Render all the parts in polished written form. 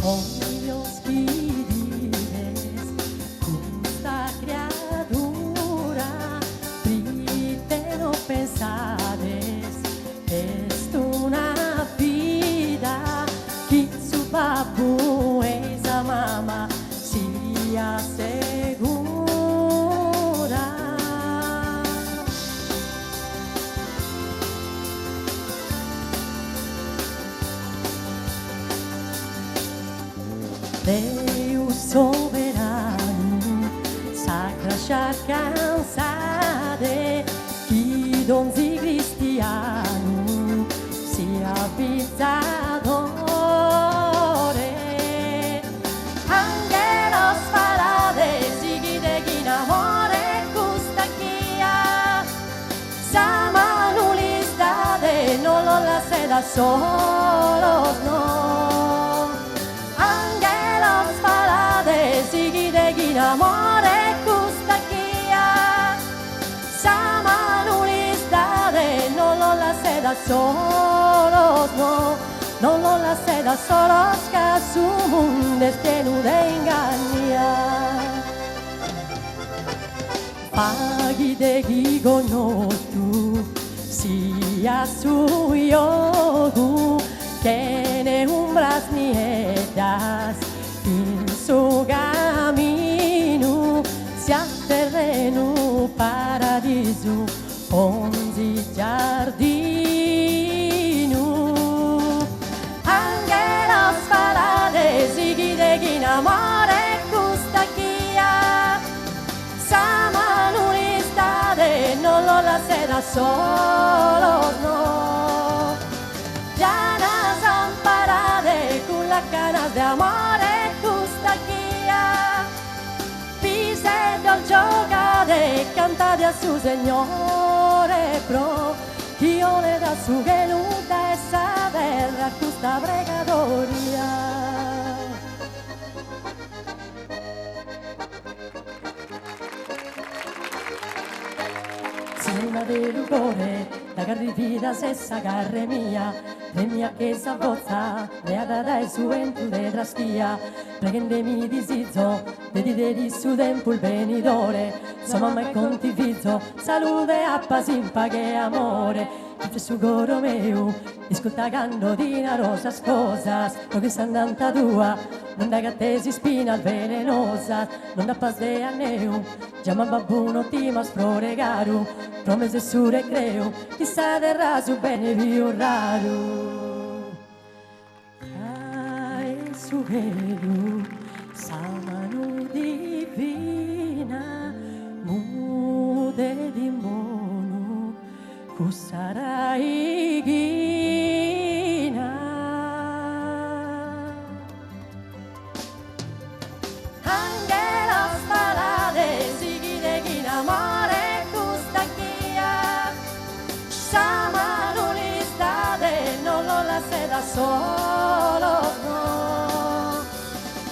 Olhos que vives custa criatura, triste no pensares, es una vida que su papu es a mamá, si asegura. Deus soberano, sacra cansade, chi donzi cristiano sia pizzadore. Angelos farade, sighi de ginamore, custa chia, samanulistade, non lo lasce da solos, no. Amore custa chia, samanulistade, non lo lasce da solos, no, non lo lasce da solos, che su mundo es pieno de ingania. Paghi de gigonotu, sia su yogu, que ne umbras nietas, in su camino, sia terreno paradiso, onzi giardino. Angelos farade, sighi de ginamore, custa chia, samanulistade, non lo lasce da solo, no. Llanas amparade, con la canas de amore, giocare, cantare a su Signore pro, chi le da su venuta e saberla questa pregadoria. Sima del cuore, la carrifida sessa carre mia, le mia che s'abbozza, le adada e su ventu de trastia, preghendemi di sizzo, dedideri su tempo il venidore, sua mamma è contivizzo, salute a pasimpa che amore, c'è su coro meu, ascolta canto di una rosa sposa, lo che s'andanta tua, non da cattesi spina velenosa, non da pas de anneu, chiama babbuno ti mas proregaru, promesse su recreo, chissà terra su bene più raro. Su velu, samanu divina, mude di mono, kusarai gina. Angelos parade, sighi de ginamore, custa chia, samanulistade, non lo lasce da solo, no.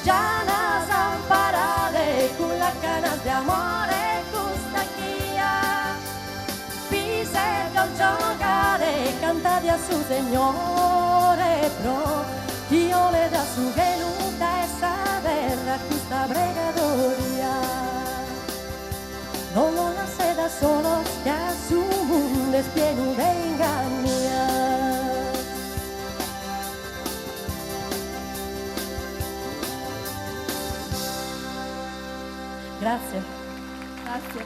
Llanas amparade, con la canas de amore, custa chia, pise del giocare, cantare a su Signore pro, io le da su venuta e saberla questa pregadoria. Non lo lasce da solo, che a su mundo es pieno de ingania. Grazie. Grazie.